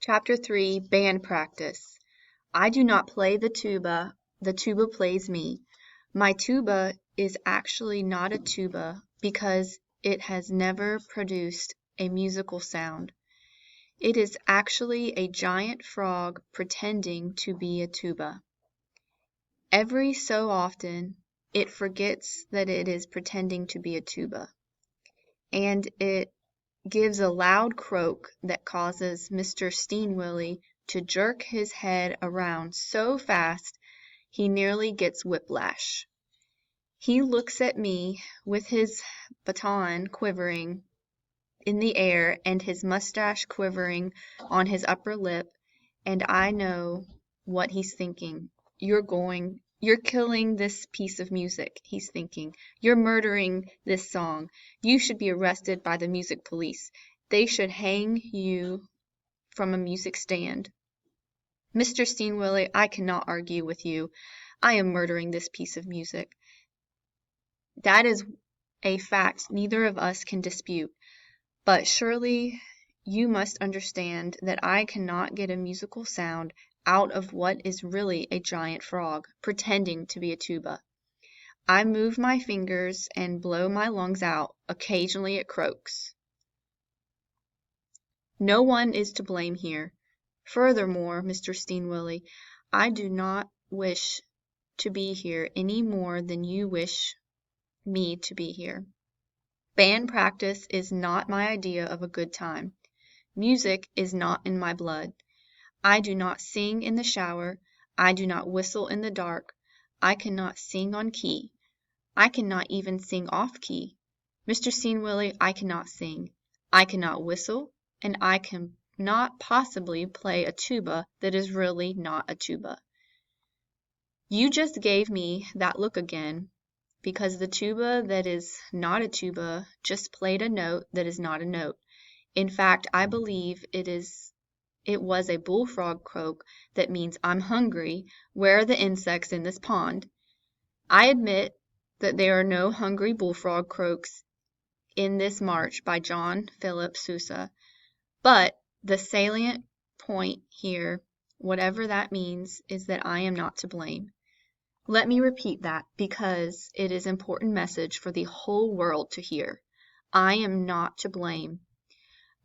Chapter 3 Band Practice. I do not play the tuba plays me. My tuba is actually not a tuba because it has never produced a musical sound. It is actually a giant frog pretending to be a tuba. Every so often, it forgets that it is pretending to be a tuba, and it gives a loud croak that causes Mr. Steenwilly to jerk his head around so fast he nearly gets whiplash. He looks at me with his baton quivering in the air and his mustache quivering on his upper lip, and I know what he's thinking. You're killing this piece of music, he's thinking. You're murdering this song. You should be arrested by the music police. They should hang you from a music stand. Mr. Steenwilly, I cannot argue with you. I am murdering this piece of music. That is a fact neither of us can dispute. But surely you must understand that I cannot get a musical sound out of what is really a giant frog, pretending to be a tuba. I move my fingers and blow my lungs out. Occasionally it croaks. No one is to blame here. Furthermore, Mr. Steenwilly, I do not wish to be here any more than you wish me to be here. Band practice is not my idea of a good time. Music is not in my blood. I do not sing in the shower. I do not whistle in the dark. I cannot sing on key. I cannot even sing off key. Mr. Steenwilly, I cannot sing. I cannot whistle, and I cannot possibly play a tuba that is really not a tuba. You just gave me that look again, because the tuba that is not a tuba just played a note that is not a note. In fact, I believe it was a bullfrog croak that means I'm hungry. Where are the insects in this pond? I admit that there are no hungry bullfrog croaks in this march by John Philip Sousa, but the salient point here, whatever that means, is that I am not to blame. Let me repeat that because it is an important message for the whole world to hear. I am not to blame.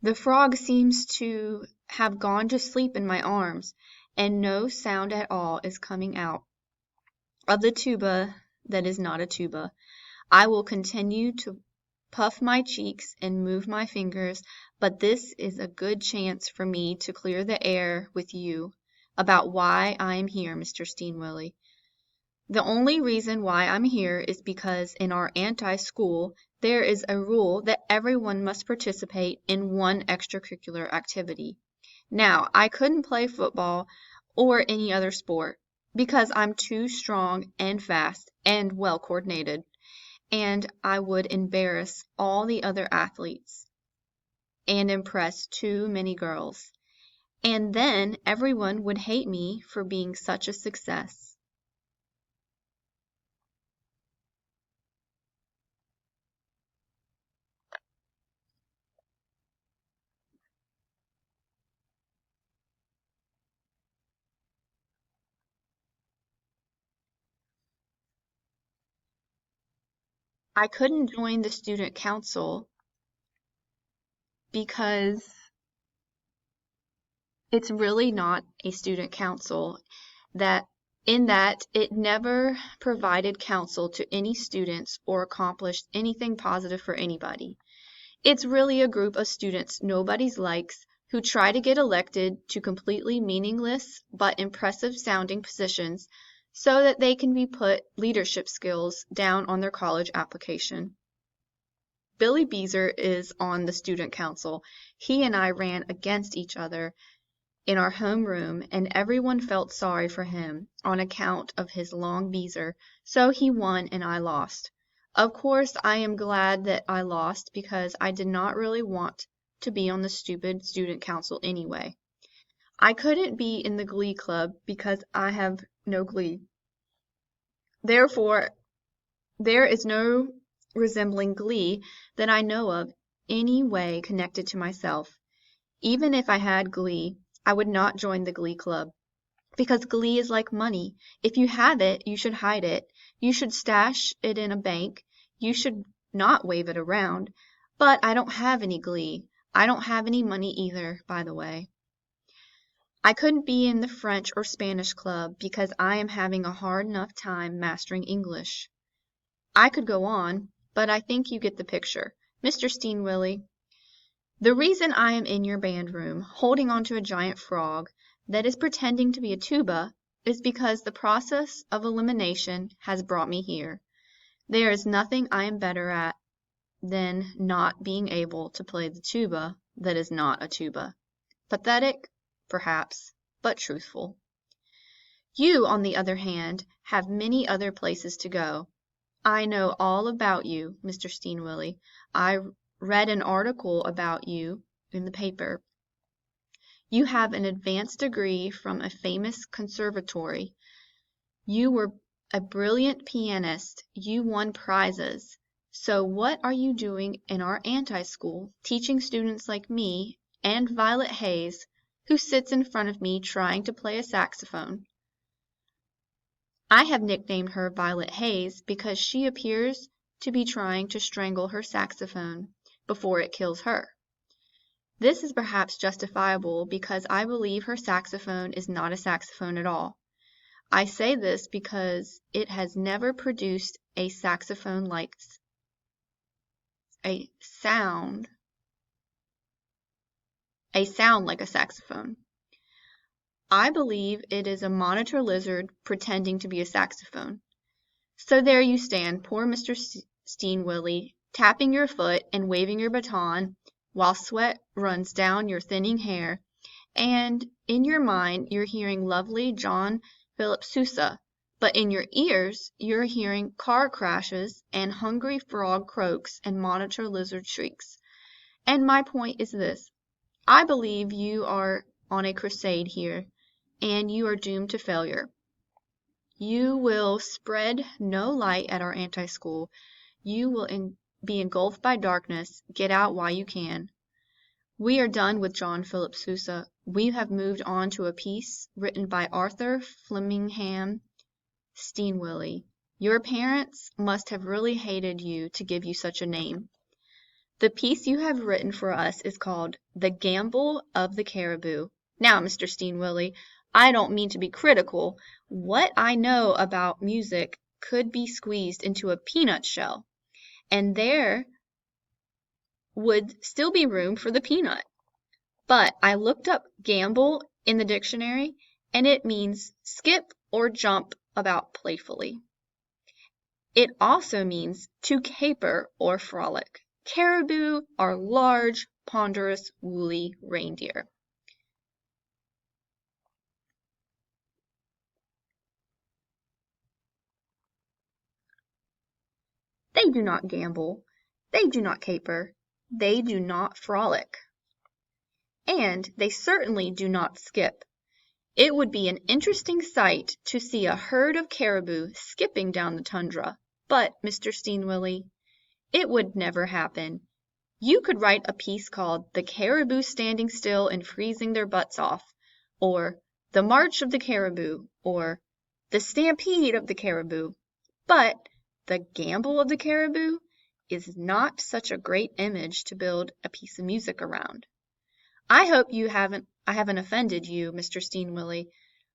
The frog seems to have gone to sleep in my arms, and no sound at all is coming out of the tuba that is not a tuba. I will continue to puff my cheeks and move my fingers, but this is a good chance for me to clear the air with you about why I am here, Mr. Steenwilly. The only reason why I'm here is because in our anti-school there is a rule that everyone must participate in one extracurricular activity. Now, I couldn't play football or any other sport because I'm too strong and fast and well coordinated, and I would embarrass all the other athletes and impress too many girls. And then everyone would hate me for being such a success. I couldn't join the student council because it's really not a student council that it never provided counsel to any students or accomplished anything positive for anybody. It's really a group of students nobody likes who try to get elected to completely meaningless but impressive sounding positions so that they can be put leadership skills down on their college application. Billy Beezer is on the student council. He and I ran against each other in our homeroom, and everyone felt sorry for him on account of his long beezer, so he won and I lost. Of course, I am glad that I lost because I did not really want to be on the stupid student council anyway. I couldn't be in the glee club because I have no glee. Therefore, there is no resembling glee that I know of any way connected to myself. Even if I had glee, I would not join the Glee Club. Because glee is like money. If you have it, you should hide it. You should stash it in a bank. You should not wave it around. But I don't have any glee. I don't have any money either, by the way. I couldn't be in the French or Spanish club because I am having a hard enough time mastering English. I could go on, but I think you get the picture. Mr. Steenwilly, the reason I am in your band room, holding onto a giant frog that is pretending to be a tuba, is because the process of elimination has brought me here. There is nothing I am better at than not being able to play the tuba that is not a tuba. Pathetic, perhaps, but truthful. You, on the other hand, have many other places to go. I know all about you, Mr. Steenwilly. I read an article about you in the paper. You have an advanced degree from a famous conservatory. You were a brilliant pianist. You won prizes. So what are you doing in our anti-school, teaching students like me and Violet Hayes, who sits in front of me trying to play a saxophone? I have nicknamed her Violet Hayes because she appears to be trying to strangle her saxophone before it kills her. This is perhaps justifiable because I believe her saxophone is not a saxophone at all. I say this because it has never produced a saxophone like a sound like a saxophone. I believe it is a monitor lizard pretending to be a saxophone. So there you stand, poor Mr. Steenwilly, tapping your foot and waving your baton while sweat runs down your thinning hair, and in your mind you're hearing lovely John Philip Sousa, but in your ears you're hearing car crashes and hungry frog croaks and monitor lizard shrieks. And my point is this. I believe you are on a crusade here, and you are doomed to failure. You will spread no light at our anti-school. You will be engulfed by darkness. Get out while you can. We are done with John Philip Sousa. We have moved on to a piece written by Arthur Flemmingham Steenwilly. Your parents must have really hated you to give you such a name. The piece you have written for us is called The Gamble of the Caribou. Now, Mr. Steenwilly, I don't mean to be critical. What I know about music could be squeezed into a peanut shell, and there would still be room for the peanut. But I looked up gamble in the dictionary, and it means skip or jump about playfully. It also means to caper or frolic. Caribou are large, ponderous, woolly reindeer. They do not gamble. They do not caper. They do not frolic. And they certainly do not skip. It would be an interesting sight to see a herd of caribou skipping down the tundra, but, Mr. Steenwilly, it would never happen. You could write a piece called The Caribou Standing Still and Freezing Their Butts Off, or The March of the Caribou, or The Stampede of the Caribou, but The Gamble of the Caribou is not such a great image to build a piece of music around. I hope I haven't offended you, Mr. Steenwilly,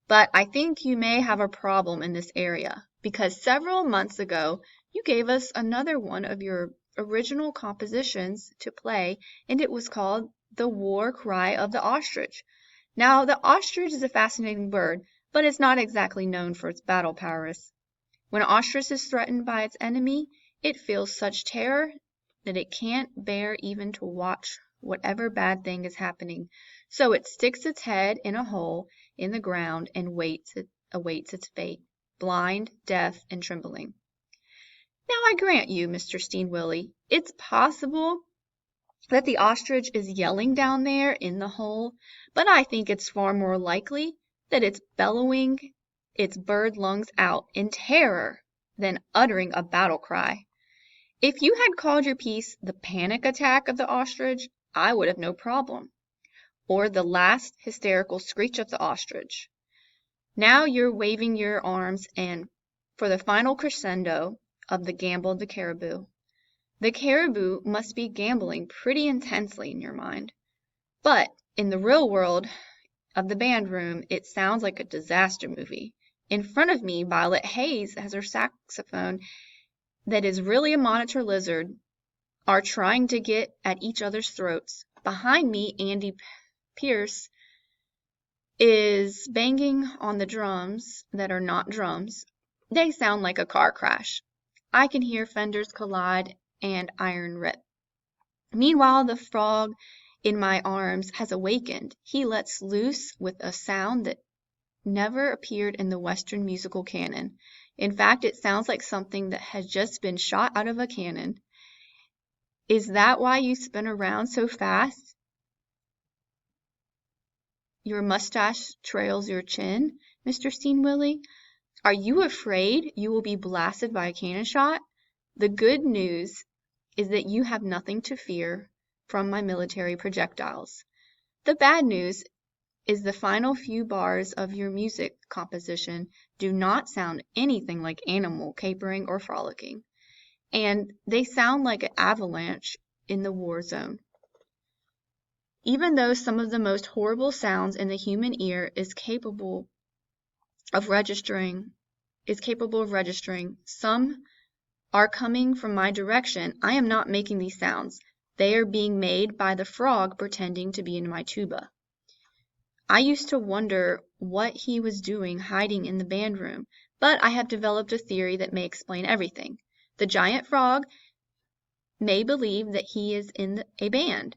but I think you may have a problem in this area, because several months ago you gave us another one of your original compositions to play, and it was called The War Cry of the Ostrich. Now, the ostrich is a fascinating bird, but it's not exactly known for its battle prowess. When an ostrich is threatened by its enemy, it feels such terror that it can't bear even to watch whatever bad thing is happening, so it sticks its head in a hole in the ground and awaits its fate, blind, deaf, and trembling. Now I grant you, Mr. Steenwilly, it's possible that the ostrich is yelling down there in the hole, but I think it's far more likely that it's bellowing its bird lungs out in terror than uttering a battle cry. If you had called your piece The Panic Attack of the Ostrich, I would have no problem. or the last hysterical screech of the ostrich. Now you're waving your arms and for the final crescendo of the gamble of the caribou. The caribou must be gambling pretty intensely in your mind. But in the real world of the band room, it sounds like a disaster movie. In front of me, Violet Hayes has her saxophone that is really a monitor lizard are trying to get at each other's throats. Behind me, Andy Pierce is banging on the drums that are not drums. They sound like a car crash. I can hear fenders collide and iron rip. Meanwhile, the frog in my arms has awakened. He lets loose with a sound that never appeared in the Western musical canon. In fact, it sounds like something that has just been shot out of a cannon. Is that why you spin around so fast? Your mustache trails your chin, Mr. Steenwilly? Are you afraid you will be blasted by a cannon shot? The good news is that you have nothing to fear from my military projectiles. The bad news is the final few bars of your music composition do not sound anything like animal capering or frolicking, and they sound like an avalanche in the war zone. Even though some of the most horrible sounds in the human ear is capable of registering, some are coming from my direction. I am not making these sounds. They are being made by the frog pretending to be in my tuba. I used to wonder what he was doing hiding in the band room, but I have developed a theory that may explain everything. The giant frog may believe that he is in a band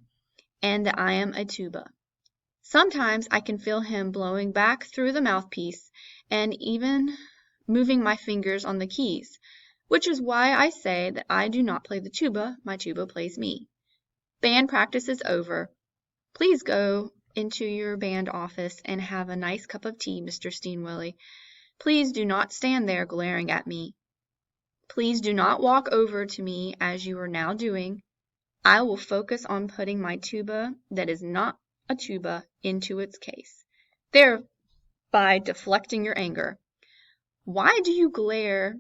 and that I am a tuba. Sometimes I can feel him blowing back through the mouthpiece and even moving my fingers on the keys, which is why I say that I do not play the tuba, my tuba plays me. Band practice is over. Please go into your band office and have a nice cup of tea, Mr. Steenwilly. Please do not stand there glaring at me. Please do not walk over to me as you are now doing. I will focus on putting my tuba that is not a tuba into its case, thereby deflecting your anger. Why do you glare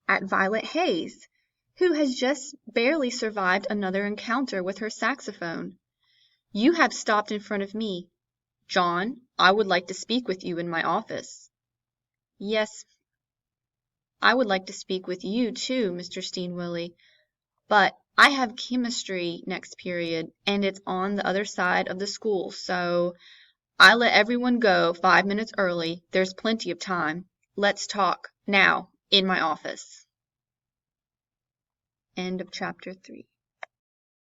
at Violet Hayes, who has just barely survived another encounter with her saxophone? You have stopped in front of me. John, I would like to speak with you in my office. Yes, I would like to speak with you too, Mr. Steenwilly, but I have chemistry next period, and it's on the other side of the school, so I let everyone go 5 minutes early. There's plenty of time. Let's talk now in my office. End of chapter 3.